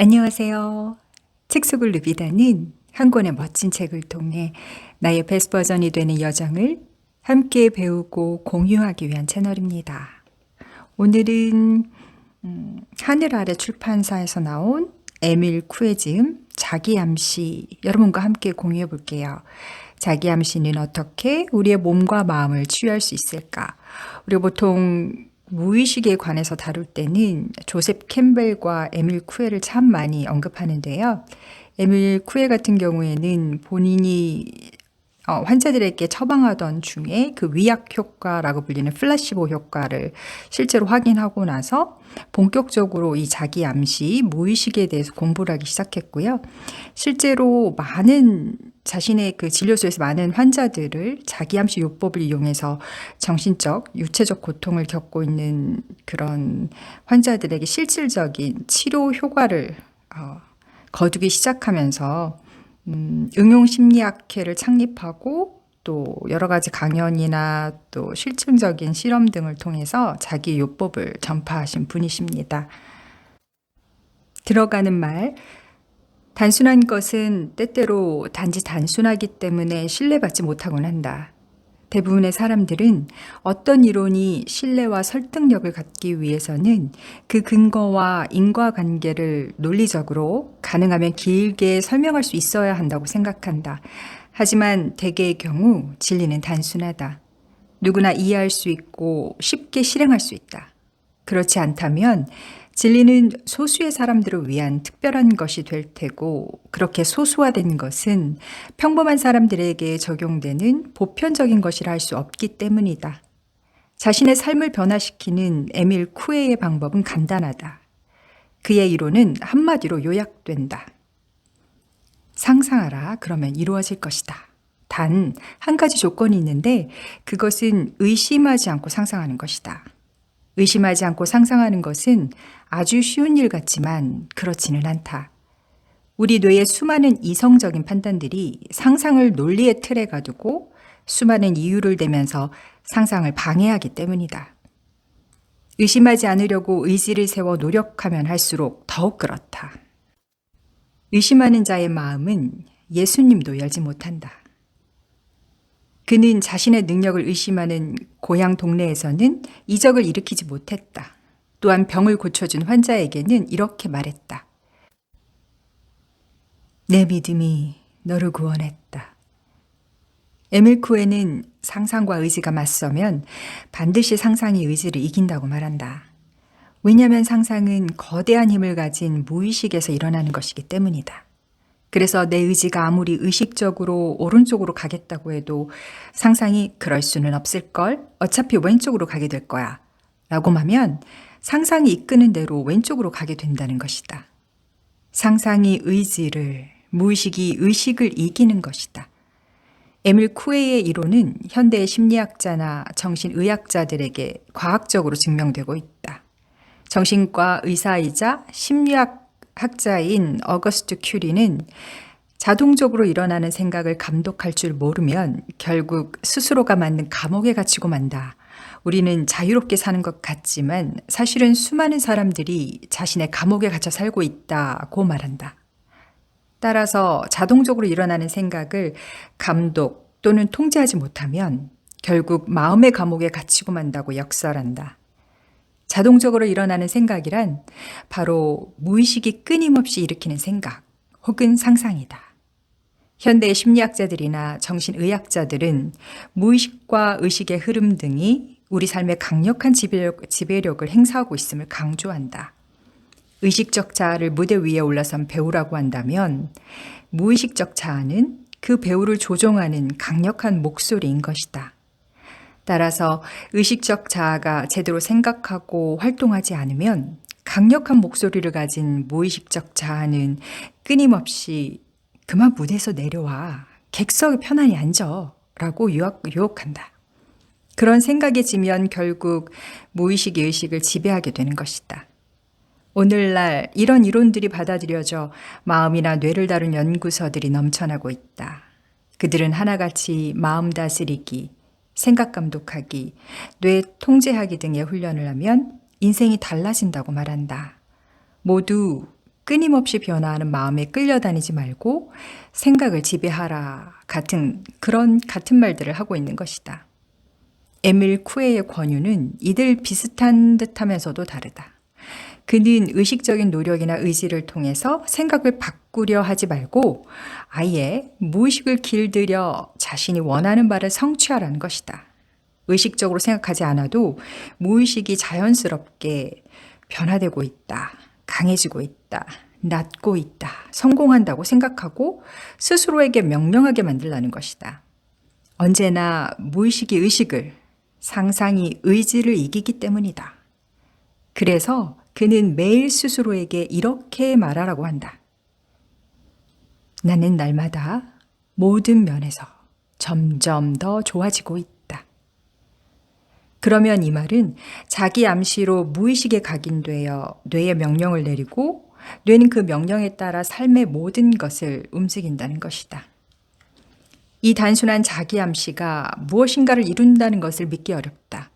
안녕하세요. 책 속을 누비다는 한 권의 멋진 책을 통해 나의 베스트 버전이 되는 여정을 함께 배우고 공유하기 위한 채널입니다. 오늘은 하늘 아래 출판사에서 나온 에밀 쿠에 지음 자기암시 여러분과 함께 공유해 볼게요. 자기암시는 어떻게 우리의 몸과 마음을 치유할 수 있을까? 우리가 보통 무의식에 관해서 다룰 때는 조셉 캠벨과 에밀 쿠에를 참 많이 언급하는데요. 에밀 쿠에 같은 경우에는 본인이 환자들에게 처방하던 중에 그 위약 효과라고 불리는 플라시보 효과를 실제로 확인하고 나서 본격적으로 이 자기 암시, 무의식에 대해서 공부를 하기 시작했고요. 실제로 많은 자신의 그 진료소에서 많은 환자들을 자기 암시 요법을 이용해서 정신적, 육체적 고통을 겪고 있는 그런 환자들에게 실질적인 치료 효과를 거두기 시작하면서 응용 심리학회를 창립하고 또 여러 가지 강연이나 또 실증적인 실험 등을 통해서 자기 요법을 전파하신 분이십니다. 들어가는 말, 단순한 것은 때때로 단지 단순하기 때문에 신뢰받지 못하곤 한다. 대부분의 사람들은 어떤 이론이 신뢰와 설득력을 갖기 위해서는 그 근거와 인과관계를 논리적으로 가능하면 길게 설명할 수 있어야 한다고 생각한다. 하지만 대개의 경우 진리는 단순하다. 누구나 이해할 수 있고 쉽게 실행할 수 있다. 그렇지 않다면 진리는 소수의 사람들을 위한 특별한 것이 될 테고 그렇게 소수화된 것은 평범한 사람들에게 적용되는 보편적인 것이라 할 수 없기 때문이다. 자신의 삶을 변화시키는 에밀 쿠에의 방법은 간단하다. 그의 이론은 한마디로 요약된다. 상상하라. 그러면 이루어질 것이다. 단 한 가지 조건이 있는데 그것은 의심하지 않고 상상하는 것이다. 의심하지 않고 상상하는 것은 아주 쉬운 일 같지만 그렇지는 않다. 우리 뇌의 수많은 이성적인 판단들이 상상을 논리의 틀에 가두고 수많은 이유를 대면서 상상을 방해하기 때문이다. 의심하지 않으려고 의지를 세워 노력하면 할수록 더욱 그렇다. 의심하는 자의 마음은 예수님도 열지 못한다. 그는 자신의 능력을 의심하는 고향 동네에서는 이적을 일으키지 못했다. 또한 병을 고쳐준 환자에게는 이렇게 말했다. 내 믿음이 너를 구원했다. 에밀 쿠에는 상상과 의지가 맞서면 반드시 상상이 의지를 이긴다고 말한다. 왜냐하면 상상은 거대한 힘을 가진 무의식에서 일어나는 것이기 때문이다. 그래서 내 의지가 아무리 의식적으로 오른쪽으로 가겠다고 해도 상상이 그럴 수는 없을걸? 어차피 왼쪽으로 가게 될 거야. 라고 하면 상상이 이끄는 대로 왼쪽으로 가게 된다는 것이다. 상상이 의지를, 무의식이 의식을 이기는 것이다. 에밀 쿠에의 이론은 현대의 심리학자나 정신의학자들에게 과학적으로 증명되고 있다. 정신과 의사이자 심리학 학자인 어거스트 큐리는 자동적으로 일어나는 생각을 감독할 줄 모르면 결국 스스로가 만든 감옥에 갇히고 만다. 우리는 자유롭게 사는 것 같지만 사실은 수많은 사람들이 자신의 감옥에 갇혀 살고 있다고 말한다. 따라서 자동적으로 일어나는 생각을 감독 또는 통제하지 못하면 결국 마음의 감옥에 갇히고 만다고 역설한다. 자동적으로 일어나는 생각이란 바로 무의식이 끊임없이 일으키는 생각 혹은 상상이다. 현대의 심리학자들이나 정신의학자들은 무의식과 의식의 흐름 등이 우리 삶에 강력한 지배력을 행사하고 있음을 강조한다. 의식적 자아를 무대 위에 올라선 배우라고 한다면 무의식적 자아는 그 배우를 조종하는 강력한 목소리인 것이다. 따라서 의식적 자아가 제대로 생각하고 활동하지 않으면 강력한 목소리를 가진 무의식적 자아는 끊임없이 그만 무대에서 내려와 객석에 편안히 앉아 라고 유혹한다. 그런 생각에 지면 결국 무의식이 의식을 지배하게 되는 것이다. 오늘날 이런 이론들이 받아들여져 마음이나 뇌를 다룬 연구서들이 넘쳐나고 있다. 그들은 하나같이 마음 다스리기, 생각 감독하기, 뇌 통제하기 등의 훈련을 하면 인생이 달라진다고 말한다. 모두 끊임없이 변화하는 마음에 끌려다니지 말고 생각을 지배하라 같은 같은 말들을 하고 있는 것이다. 에밀 쿠에의 권유는 이들 비슷한 듯하면서도 다르다. 그는 의식적인 노력이나 의지를 통해서 생각을 바꾸려 하지 말고 아예 무의식을 길들여 자신이 원하는 바를 성취하라는 것이다. 의식적으로 생각하지 않아도 무의식이 자연스럽게 변화되고 있다, 강해지고 있다, 낫고 있다, 성공한다고 생각하고 스스로에게 명령하게 만들라는 것이다. 언제나 무의식이 의식을, 상상이 의지를 이기기 때문이다. 그래서 그는 매일 스스로에게 이렇게 말하라고 한다. 나는 날마다 모든 면에서 점점 더 좋아지고 있다. 그러면 이 말은 자기 암시로 무의식에 각인되어 뇌에 명령을 내리고 뇌는 그 명령에 따라 삶의 모든 것을 움직인다는 것이다. 이 단순한 자기 암시가 무엇인가를 이룬다는 것을 믿기 어렵다.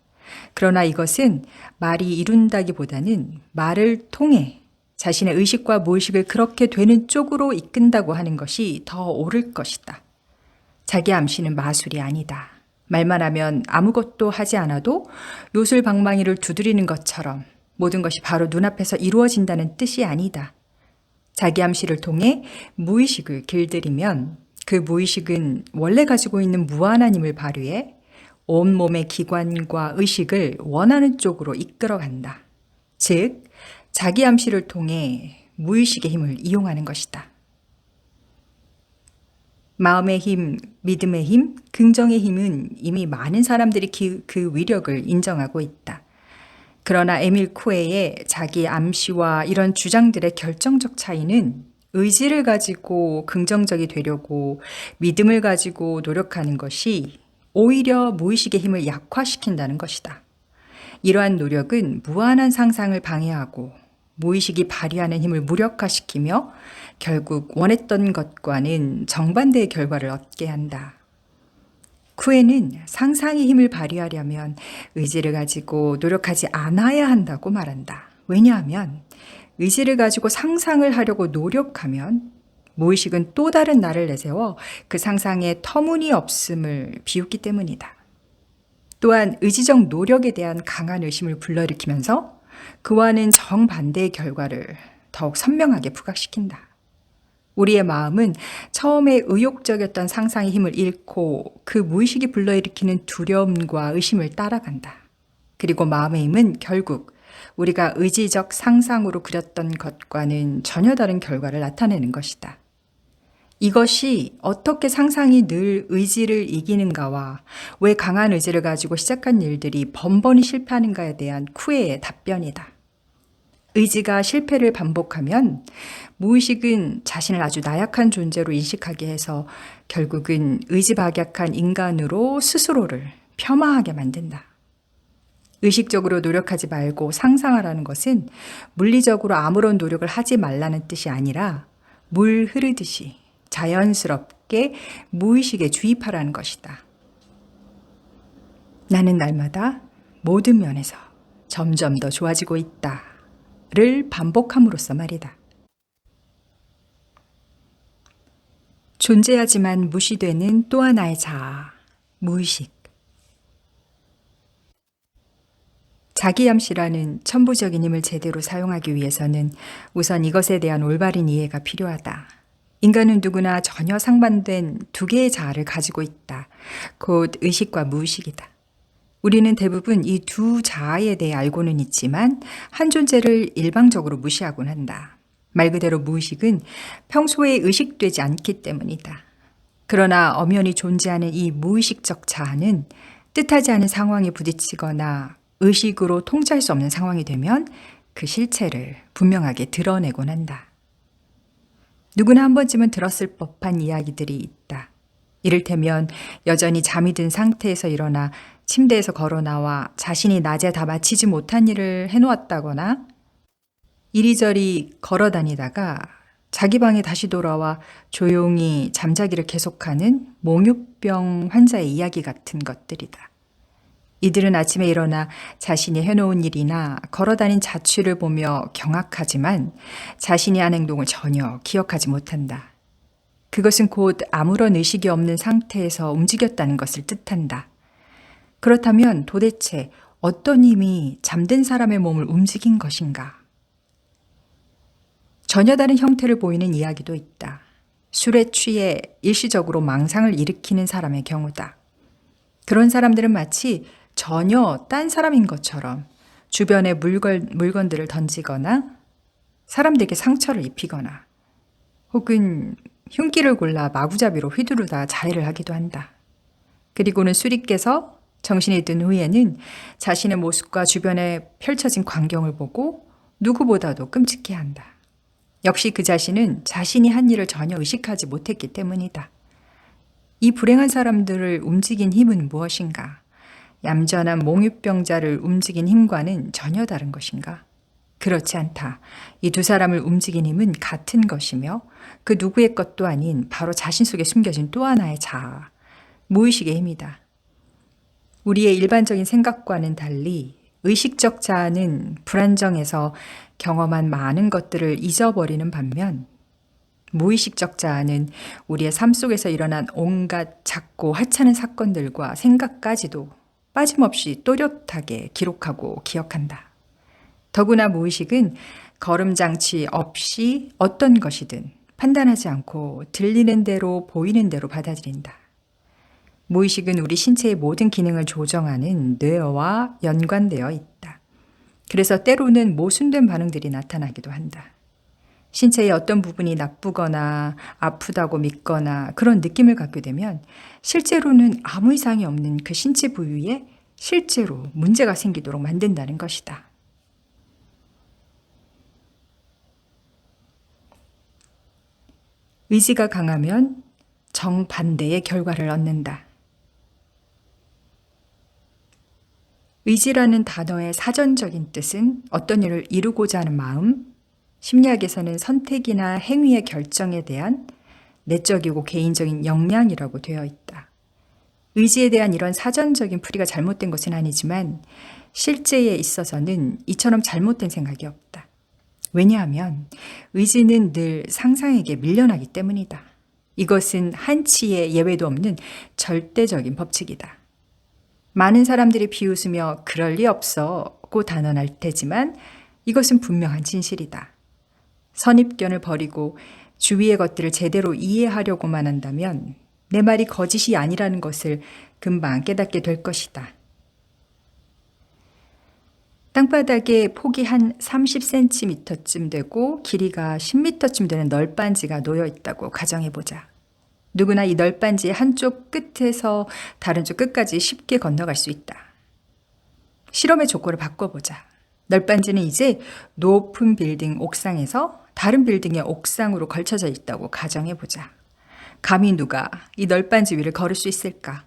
그러나 이것은 말이 이룬다기보다는 말을 통해 자신의 의식과 무의식을 그렇게 되는 쪽으로 이끈다고 하는 것이 더 옳을 것이다. 자기 암시는 마술이 아니다. 말만 하면 아무것도 하지 않아도 요술방망이를 두드리는 것처럼 모든 것이 바로 눈앞에서 이루어진다는 뜻이 아니다. 자기 암시를 통해 무의식을 길들이면 그 무의식은 원래 가지고 있는 무한한 힘을 발휘해 온몸의 기관과 의식을 원하는 쪽으로 이끌어간다. 즉, 자기 암시를 통해 무의식의 힘을 이용하는 것이다. 마음의 힘, 믿음의 힘, 긍정의 힘은 이미 많은 사람들이 그 위력을 인정하고 있다. 그러나 에밀 쿠에의 자기 암시와 이런 주장들의 결정적 차이는 의지를 가지고 긍정적이 되려고 믿음을 가지고 노력하는 것이 오히려 무의식의 힘을 약화시킨다는 것이다. 이러한 노력은 무한한 상상을 방해하고 무의식이 발휘하는 힘을 무력화시키며 결국 원했던 것과는 정반대의 결과를 얻게 한다. 쿠에는 상상의 힘을 발휘하려면 의지를 가지고 노력하지 않아야 한다고 말한다. 왜냐하면 의지를 가지고 상상을 하려고 노력하면 무의식은 또 다른 나를 내세워 그 상상의 터무니없음을 비웃기 때문이다. 또한 의지적 노력에 대한 강한 의심을 불러일으키면서 그와는 정반대의 결과를 더욱 선명하게 부각시킨다. 우리의 마음은 처음에 의욕적이었던 상상의 힘을 잃고 그 무의식이 불러일으키는 두려움과 의심을 따라간다. 그리고 마음의 힘은 결국 우리가 의지적 상상으로 그렸던 것과는 전혀 다른 결과를 나타내는 것이다. 이것이 어떻게 상상이 늘 의지를 이기는가와 왜 강한 의지를 가지고 시작한 일들이 번번이 실패하는가에 대한 쿠에의 답변이다. 의지가 실패를 반복하면 무의식은 자신을 아주 나약한 존재로 인식하게 해서 결국은 의지박약한 인간으로 스스로를 폄하하게 만든다. 의식적으로 노력하지 말고 상상하라는 것은 물리적으로 아무런 노력을 하지 말라는 뜻이 아니라 물 흐르듯이 자연스럽게 무의식에 주입하라는 것이다. 나는 날마다 모든 면에서 점점 더 좋아지고 있다를 반복함으로써 말이다. 존재하지만 무시되는 또 하나의 자아, 무의식. 자기암시라는 천부적인 힘을 제대로 사용하기 위해서는 우선 이것에 대한 올바른 이해가 필요하다. 인간은 누구나 전혀 상반된 두 개의 자아를 가지고 있다. 곧 의식과 무의식이다. 우리는 대부분 이 두 자아에 대해 알고는 있지만 한 존재를 일방적으로 무시하곤 한다. 말 그대로 무의식은 평소에 의식되지 않기 때문이다. 그러나 엄연히 존재하는 이 무의식적 자아는 뜻하지 않은 상황에 부딪히거나 의식으로 통제할 수 없는 상황이 되면 그 실체를 분명하게 드러내곤 한다. 누구나 한 번쯤은 들었을 법한 이야기들이 있다. 이를테면 여전히 잠이 든 상태에서 일어나 침대에서 걸어 나와 자신이 낮에 다 마치지 못한 일을 해놓았다거나 이리저리 걸어 다니다가 자기 방에 다시 돌아와 조용히 잠자기를 계속하는 몽유병 환자의 이야기 같은 것들이다. 이들은 아침에 일어나 자신이 해놓은 일이나 걸어다닌 자취를 보며 경악하지만 자신이 한 행동을 전혀 기억하지 못한다. 그것은 곧 아무런 의식이 없는 상태에서 움직였다는 것을 뜻한다. 그렇다면 도대체 어떤 힘이 잠든 사람의 몸을 움직인 것인가? 전혀 다른 형태를 보이는 이야기도 있다. 술에 취해 일시적으로 망상을 일으키는 사람의 경우다. 그런 사람들은 마치 전혀 딴 사람인 것처럼 주변에 물건들을 던지거나 사람들에게 상처를 입히거나 혹은 흉기를 골라 마구잡이로 휘두르다 자해를 하기도 한다. 그리고는 술이 깨서 정신이 든 후에는 자신의 모습과 주변에 펼쳐진 광경을 보고 누구보다도 끔찍해한다. 역시 그 자신은 자신이 한 일을 전혀 의식하지 못했기 때문이다. 이 불행한 사람들을 움직인 힘은 무엇인가? 얌전한 몽유병자를 움직인 힘과는 전혀 다른 것인가? 그렇지 않다. 이 두 사람을 움직인 힘은 같은 것이며 그 누구의 것도 아닌 바로 자신 속에 숨겨진 또 하나의 자아, 무의식의 힘이다. 우리의 일반적인 생각과는 달리 의식적 자아는 불안정해서 경험한 많은 것들을 잊어버리는 반면 무의식적 자아는 우리의 삶 속에서 일어난 온갖 작고 하찮은 사건들과 생각까지도 빠짐없이 또렷하게 기록하고 기억한다. 더구나 무의식은 거름장치 없이 어떤 것이든 판단하지 않고 들리는 대로 보이는 대로 받아들인다. 무의식은 우리 신체의 모든 기능을 조정하는 뇌와 연관되어 있다. 그래서 때로는 모순된 반응들이 나타나기도 한다. 신체의 어떤 부분이 나쁘거나 아프다고 믿거나 그런 느낌을 갖게 되면 실제로는 아무 이상이 없는 그 신체 부위에 실제로 문제가 생기도록 만든다는 것이다. 의지가 강하면 정반대의 결과를 얻는다. 의지라는 단어의 사전적인 뜻은 어떤 일을 이루고자 하는 마음, 심리학에서는 선택이나 행위의 결정에 대한 내적이고 개인적인 역량이라고 되어 있다. 의지에 대한 이런 사전적인 풀이가 잘못된 것은 아니지만 실제에 있어서는 이처럼 잘못된 생각이 없다. 왜냐하면 의지는 늘 상상에게 밀려나기 때문이다. 이것은 한치의 예외도 없는 절대적인 법칙이다. 많은 사람들이 비웃으며 그럴 리 없어고 단언할 테지만 이것은 분명한 진실이다. 선입견을 버리고 주위의 것들을 제대로 이해하려고만 한다면 내 말이 거짓이 아니라는 것을 금방 깨닫게 될 것이다. 땅바닥에 폭이 한 30cm쯤 되고 길이가 10m쯤 되는 널빤지가 놓여 있다고 가정해보자. 누구나 이 널빤지의 한쪽 끝에서 다른 쪽 끝까지 쉽게 건너갈 수 있다. 실험의 조건을 바꿔보자. 널빤지는 이제 높은 빌딩 옥상에서 다른 빌딩의 옥상으로 걸쳐져 있다고 가정해보자. 감히 누가 이 널빤지 위를 걸을 수 있을까?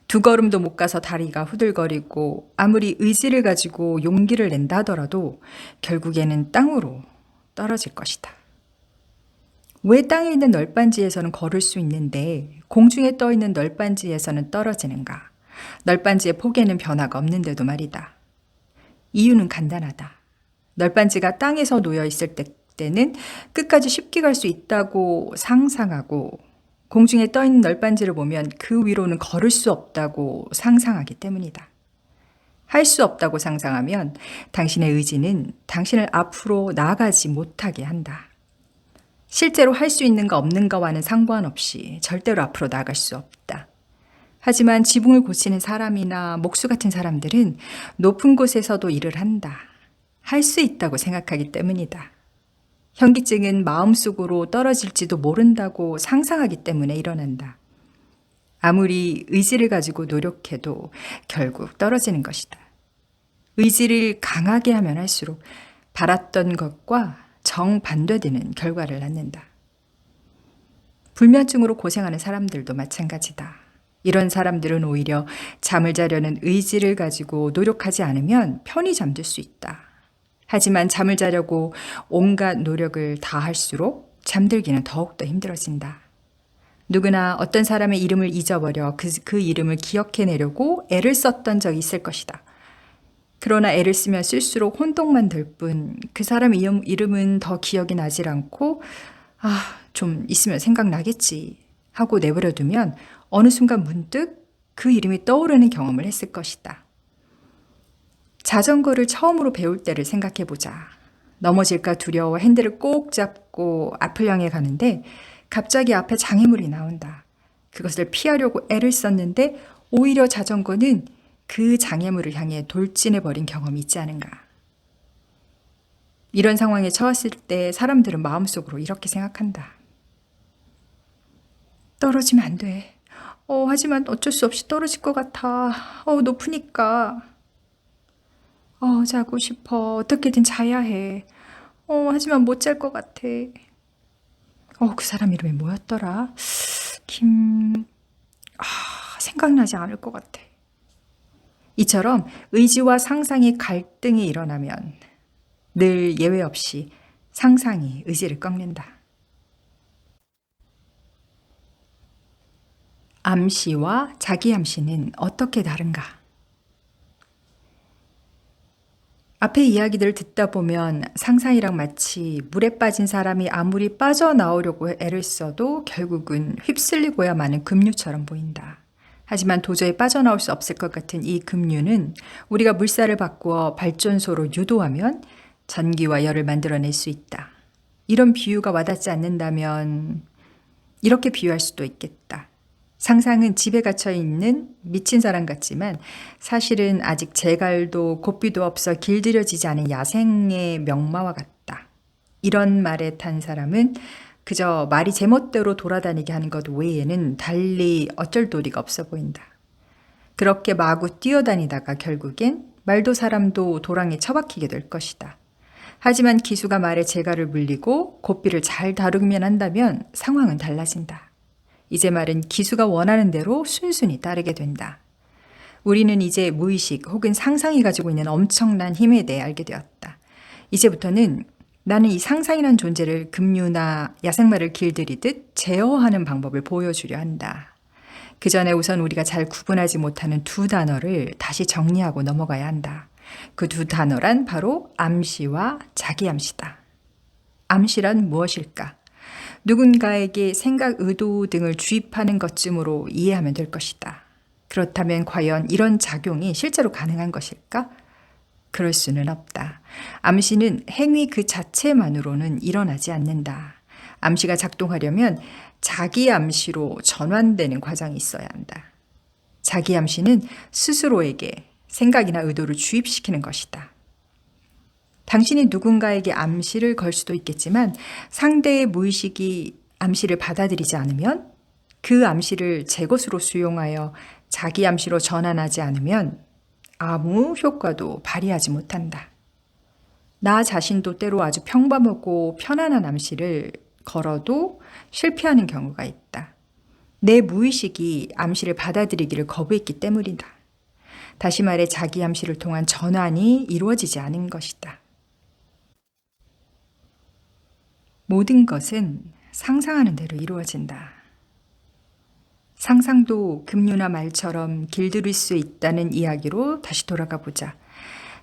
두 걸음도 못 가서 다리가 후들거리고 아무리 의지를 가지고 용기를 낸다 하더라도 결국에는 땅으로 떨어질 것이다. 왜 땅에 있는 널빤지에서는 걸을 수 있는데 공중에 떠 있는 널빤지에서는 떨어지는가? 널빤지의 폭에는 변화가 없는데도 말이다. 이유는 간단하다. 널빤지가 땅에서 놓여 있을 때는 끝까지 쉽게 갈 수 있다고 상상하고 공중에 떠 있는 널빤지를 보면 그 위로는 걸을 수 없다고 상상하기 때문이다. 할 수 없다고 상상하면 당신의 의지는 당신을 앞으로 나아가지 못하게 한다. 실제로 할 수 있는가 없는가와는 상관없이 절대로 앞으로 나아갈 수 없다. 하지만 지붕을 고치는 사람이나 목수 같은 사람들은 높은 곳에서도 일을 한다. 할 수 있다고 생각하기 때문이다. 현기증은 마음속으로 떨어질지도 모른다고 상상하기 때문에 일어난다. 아무리 의지를 가지고 노력해도 결국 떨어지는 것이다. 의지를 강하게 하면 할수록 바랐던 것과 정반대되는 결과를 낳는다. 불면증으로 고생하는 사람들도 마찬가지다. 이런 사람들은 오히려 잠을 자려는 의지를 가지고 노력하지 않으면 편히 잠들 수 있다. 하지만 잠을 자려고 온갖 노력을 다할수록 잠들기는 더욱더 힘들어진다. 누구나 어떤 사람의 이름을 잊어버려 그 이름을 기억해내려고 애를 썼던 적이 있을 것이다. 그러나 애를 쓰면 쓸수록 혼동만 될 뿐 그 사람 이름은 더 기억이 나질 않고 좀 있으면 생각나겠지 하고 내버려 두면 어느 순간 문득 그 이름이 떠오르는 경험을 했을 것이다. 자전거를 처음으로 배울 때를 생각해 보자. 넘어질까 두려워 핸들을 꼭 잡고 앞을 향해 가는데 갑자기 앞에 장애물이 나온다. 그것을 피하려고 애를 썼는데 오히려 자전거는 그 장애물을 향해 돌진해 버린 경험이 있지 않은가. 이런 상황에 처했을 때 사람들은 마음속으로 이렇게 생각한다. 떨어지면 안 돼. 하지만 어쩔 수 없이 떨어질 것 같아. 높으니까. 자고 싶어. 어떻게든 자야 해. 하지만 못 잘 것 같아. 그 사람 이름이 뭐였더라? 생각나지 않을 것 같아. 이처럼 의지와 상상의 갈등이 일어나면 늘 예외 없이 상상이 의지를 꺾는다. 암시와 자기 암시는 어떻게 다른가? 앞의 이야기들을 듣다 보면 상상이랑 마치 물에 빠진 사람이 아무리 빠져나오려고 애를 써도 결국은 휩쓸리고야 마는 급류처럼 보인다. 하지만 도저히 빠져나올 수 없을 것 같은 이 급류는 우리가 물살을 바꾸어 발전소로 유도하면 전기와 열을 만들어낼 수 있다. 이런 비유가 와닿지 않는다면 이렇게 비유할 수도 있겠다. 상상은 집에 갇혀 있는 미친 사람 같지만 사실은 아직 재갈도 고삐도 없어 길들여지지 않은 야생의 명마와 같다. 이런 말에 탄 사람은 그저 말이 제멋대로 돌아다니게 하는 것 외에는 달리 어쩔 도리가 없어 보인다. 그렇게 마구 뛰어다니다가 결국엔 말도 사람도 도랑에 처박히게 될 것이다. 하지만 기수가 말의 재갈을 물리고 고삐를 잘 다루기만 한다면 상황은 달라진다. 이제 말은 기수가 원하는 대로 순순히 따르게 된다. 우리는 이제 무의식 혹은 상상이 가지고 있는 엄청난 힘에 대해 알게 되었다. 이제부터는 나는 이 상상이란 존재를 급류나 야생마를 길들이듯 제어하는 방법을 보여주려 한다. 그 전에 우선 우리가 잘 구분하지 못하는 두 단어를 다시 정리하고 넘어가야 한다. 그 두 단어란 바로 암시와 자기 암시다. 암시란 무엇일까? 누군가에게 생각, 의도 등을 주입하는 것쯤으로 이해하면 될 것이다. 그렇다면 과연 이런 작용이 실제로 가능한 것일까? 그럴 수는 없다. 암시는 행위 그 자체만으로는 일어나지 않는다. 암시가 작동하려면 자기 암시로 전환되는 과정이 있어야 한다. 자기 암시는 스스로에게 생각이나 의도를 주입시키는 것이다. 당신이 누군가에게 암시를 걸 수도 있겠지만 상대의 무의식이 암시를 받아들이지 않으면 그 암시를 제 것으로 수용하여 자기 암시로 전환하지 않으면 아무 효과도 발휘하지 못한다. 나 자신도 때로 아주 평범하고 편안한 암시를 걸어도 실패하는 경우가 있다. 내 무의식이 암시를 받아들이기를 거부했기 때문이다. 다시 말해 자기 암시를 통한 전환이 이루어지지 않은 것이다. 모든 것은 상상하는 대로 이루어진다. 상상도 급류나 말처럼 길들일 수 있다는 이야기로 다시 돌아가 보자.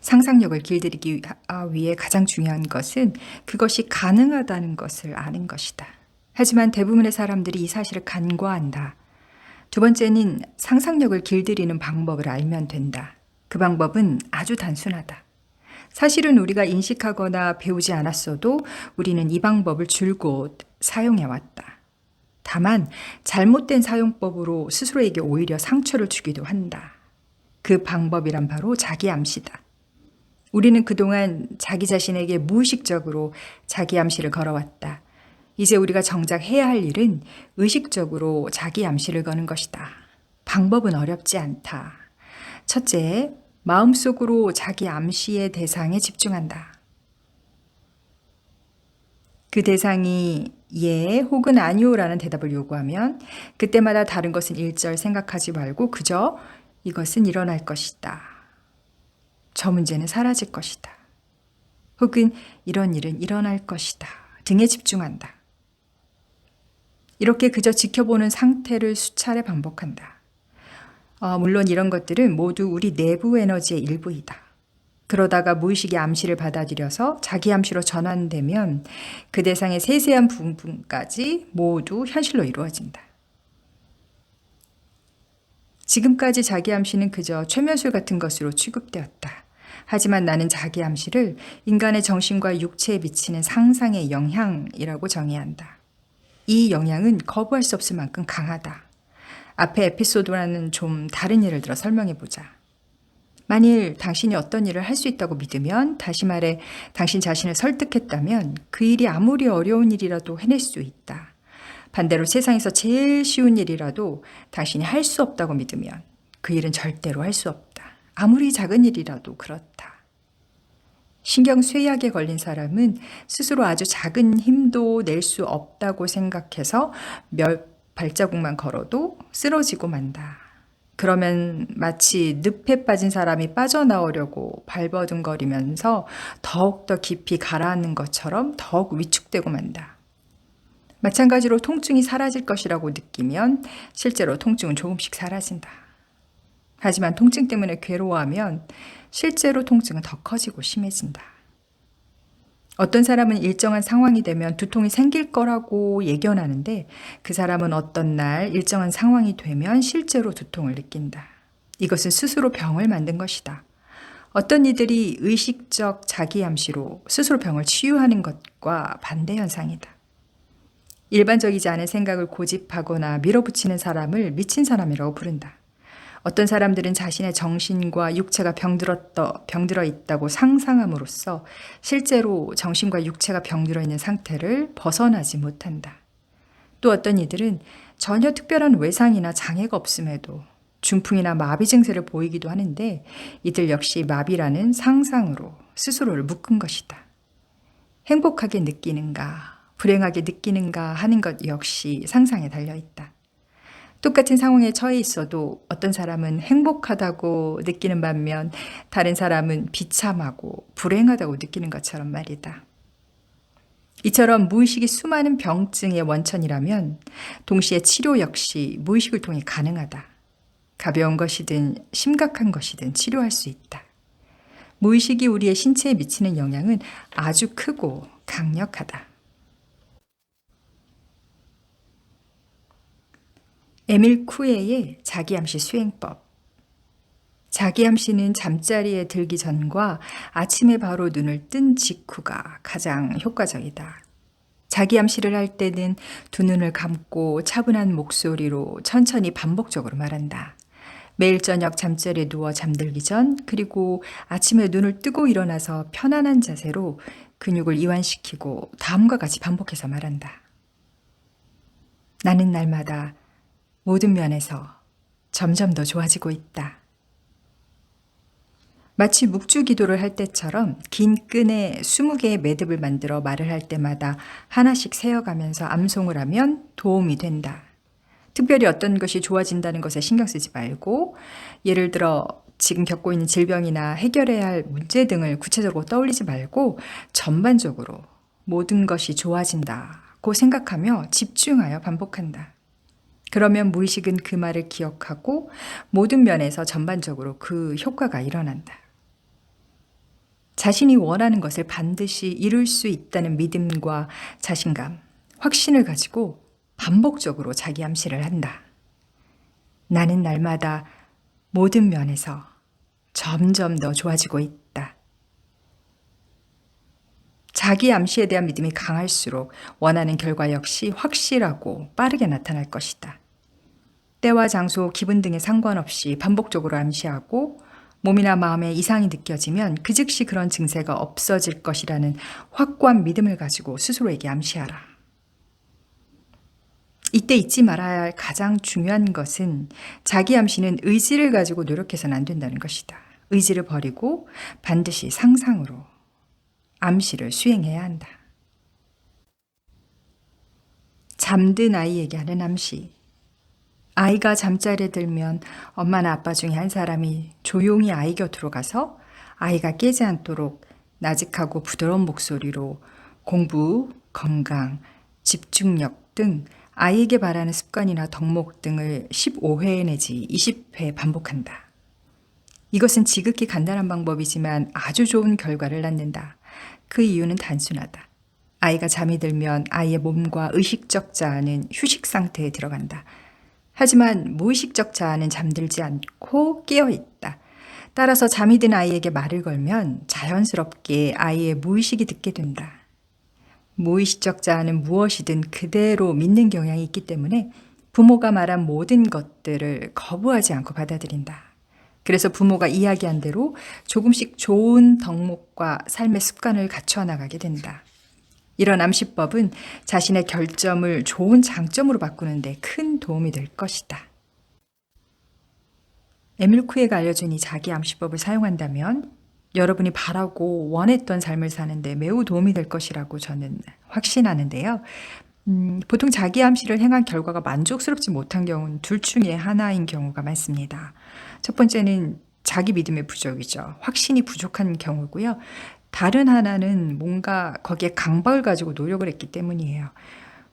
상상력을 길들이기 위해 가장 중요한 것은 그것이 가능하다는 것을 아는 것이다. 하지만 대부분의 사람들이 이 사실을 간과한다. 두 번째는 상상력을 길들이는 방법을 알면 된다. 그 방법은 아주 단순하다. 사실은 우리가 인식하거나 배우지 않았어도 우리는 이 방법을 줄곧 사용해왔다. 다만 잘못된 사용법으로 스스로에게 오히려 상처를 주기도 한다. 그 방법이란 바로 자기 암시다. 우리는 그동안 자기 자신에게 무의식적으로 자기 암시를 걸어왔다. 이제 우리가 정작 해야 할 일은 의식적으로 자기 암시를 거는 것이다. 방법은 어렵지 않다. 첫째, 마음속으로 자기 암시의 대상에 집중한다. 그 대상이 예 혹은 아니오라는 대답을 요구하면 그때마다 다른 것은 일절 생각하지 말고 그저 이것은 일어날 것이다. 저 문제는 사라질 것이다. 혹은 이런 일은 일어날 것이다. 등에 집중한다. 이렇게 그저 지켜보는 상태를 수차례 반복한다. 물론 이런 것들은 모두 우리 내부 에너지의 일부이다. 그러다가 무의식이 암시를 받아들여서 자기 암시로 전환되면 그 대상의 세세한 부분까지 모두 현실로 이루어진다. 지금까지 자기 암시는 그저 최면술 같은 것으로 취급되었다. 하지만 나는 자기 암시를 인간의 정신과 육체에 미치는 상상의 영향이라고 정의한다. 이 영향은 거부할 수 없을 만큼 강하다. 앞에 에피소드와는 좀 다른 예를 들어 설명해보자. 만일 당신이 어떤 일을 할 수 있다고 믿으면, 다시 말해 당신 자신을 설득했다면 그 일이 아무리 어려운 일이라도 해낼 수 있다. 반대로 세상에서 제일 쉬운 일이라도 당신이 할 수 없다고 믿으면 그 일은 절대로 할 수 없다. 아무리 작은 일이라도 그렇다. 신경쇠약에 걸린 사람은 스스로 아주 작은 힘도 낼 수 없다고 생각해서 몇 발자국만 걸어도 쓰러지고 만다. 그러면 마치 늪에 빠진 사람이 빠져나오려고 발버둥거리면서 더욱더 깊이 가라앉는 것처럼 더욱 위축되고 만다. 마찬가지로 통증이 사라질 것이라고 느끼면 실제로 통증은 조금씩 사라진다. 하지만 통증 때문에 괴로워하면 실제로 통증은 더 커지고 심해진다. 어떤 사람은 일정한 상황이 되면 두통이 생길 거라고 예견하는데 그 사람은 어떤 날 일정한 상황이 되면 실제로 두통을 느낀다. 이것은 스스로 병을 만든 것이다. 어떤 이들이 의식적 자기 암시로 스스로 병을 치유하는 것과 반대 현상이다. 일반적이지 않은 생각을 고집하거나 밀어붙이는 사람을 미친 사람이라고 부른다. 어떤 사람들은 자신의 정신과 육체가 병들어 있다고 상상함으로써 실제로 정신과 육체가 병들어 있는 상태를 벗어나지 못한다. 또 어떤 이들은 전혀 특별한 외상이나 장애가 없음에도 중풍이나 마비 증세를 보이기도 하는데 이들 역시 마비라는 상상으로 스스로를 묶은 것이다. 행복하게 느끼는가, 불행하게 느끼는가 하는 것 역시 상상에 달려있다. 똑같은 상황에 처해 있어도 어떤 사람은 행복하다고 느끼는 반면 다른 사람은 비참하고 불행하다고 느끼는 것처럼 말이다. 이처럼 무의식이 수많은 병증의 원천이라면 동시에 치료 역시 무의식을 통해 가능하다. 가벼운 것이든 심각한 것이든 치료할 수 있다. 무의식이 우리의 신체에 미치는 영향은 아주 크고 강력하다. 에밀 쿠에의 자기암시 수행법. 자기암시는 잠자리에 들기 전과 아침에 바로 눈을 뜬 직후가 가장 효과적이다. 자기암시를 할 때는 두 눈을 감고 차분한 목소리로 천천히 반복적으로 말한다. 매일 저녁 잠자리에 누워 잠들기 전, 그리고 아침에 눈을 뜨고 일어나서 편안한 자세로 근육을 이완시키고 다음과 같이 반복해서 말한다. 나는 날마다 모든 면에서 점점 더 좋아지고 있다. 마치 묵주 기도를 할 때처럼 긴 끈에 20개의 매듭을 만들어 말을 할 때마다 하나씩 세어가면서 암송을 하면 도움이 된다. 특별히 어떤 것이 좋아진다는 것에 신경 쓰지 말고, 예를 들어 지금 겪고 있는 질병이나 해결해야 할 문제 등을 구체적으로 떠올리지 말고 전반적으로 모든 것이 좋아진다고 생각하며 집중하여 반복한다. 그러면 무의식은 그 말을 기억하고 모든 면에서 전반적으로 그 효과가 일어난다. 자신이 원하는 것을 반드시 이룰 수 있다는 믿음과 자신감, 확신을 가지고 반복적으로 자기 암시를 한다. 나는 날마다 모든 면에서 점점 더 좋아지고 있다. 자기 암시에 대한 믿음이 강할수록 원하는 결과 역시 확실하고 빠르게 나타날 것이다. 때와 장소, 기분 등에 상관없이 반복적으로 암시하고 몸이나 마음에 이상이 느껴지면 그 즉시 그런 증세가 없어질 것이라는 확고한 믿음을 가지고 스스로에게 암시하라. 이때 잊지 말아야 할 가장 중요한 것은 자기 암시는 의지를 가지고 노력해서는 안 된다는 것이다. 의지를 버리고 반드시 상상으로 암시를 수행해야 한다. 잠든 아이에게 하는 암시. 아이가 잠자리에 들면 엄마나 아빠 중에 한 사람이 조용히 아이 곁으로 가서 아이가 깨지 않도록 나직하고 부드러운 목소리로 공부, 건강, 집중력 등 아이에게 바라는 습관이나 덕목 등을 15회 내지 20회 반복한다. 이것은 지극히 간단한 방법이지만 아주 좋은 결과를 낳는다. 그 이유는 단순하다. 아이가 잠이 들면 아이의 몸과 의식적 자아는 휴식 상태에 들어간다. 하지만 무의식적 자아는 잠들지 않고 깨어 있다. 따라서 잠이 든 아이에게 말을 걸면 자연스럽게 아이의 무의식이 듣게 된다. 무의식적 자아는 무엇이든 그대로 믿는 경향이 있기 때문에 부모가 말한 모든 것들을 거부하지 않고 받아들인다. 그래서 부모가 이야기한 대로 조금씩 좋은 덕목과 삶의 습관을 갖춰 나가게 된다. 이런 암시법은 자신의 결점을 좋은 장점으로 바꾸는 데 큰 도움이 될 것이다. 에밀 쿠에가 알려준 이 자기 암시법을 사용한다면 여러분이 바라고 원했던 삶을 사는데 매우 도움이 될 것이라고 저는 확신하는데요. 보통 자기 암시를 행한 결과가 만족스럽지 못한 경우는 둘 중에 하나인 경우가 많습니다. 첫 번째는 자기 믿음의 부족이죠. 확신이 부족한 경우고요. 다른 하나는 뭔가 거기에 강박을 가지고 노력을 했기 때문이에요.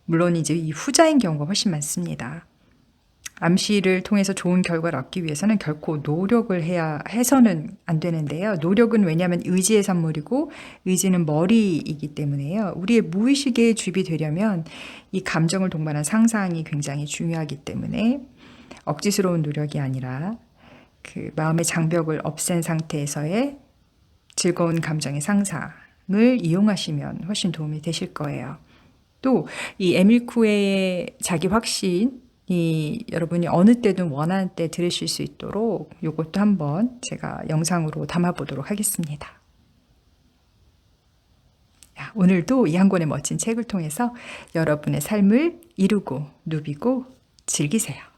물론 이제 이 후자인 경우가 훨씬 많습니다. 암시를 통해서 좋은 결과를 얻기 위해서는 결코 노력을 해서는 안 되는데요. 노력은 왜냐하면 의지의 산물이고 의지는 머리이기 때문에요. 우리의 무의식에 주입이 되려면 이 감정을 동반한 상상이 굉장히 중요하기 때문에 억지스러운 노력이 아니라 그 마음의 장벽을 없앤 상태에서의 즐거운 감정의 상상을 이용하시면 훨씬 도움이 되실 거예요. 또 이 에밀 쿠에의 자기 확신이 여러분이 어느 때든 원하는 때 들으실 수 있도록 이것도 한번 제가 영상으로 담아보도록 하겠습니다. 오늘도 이 한 권의 멋진 책을 통해서 여러분의 삶을 이루고 누비고 즐기세요.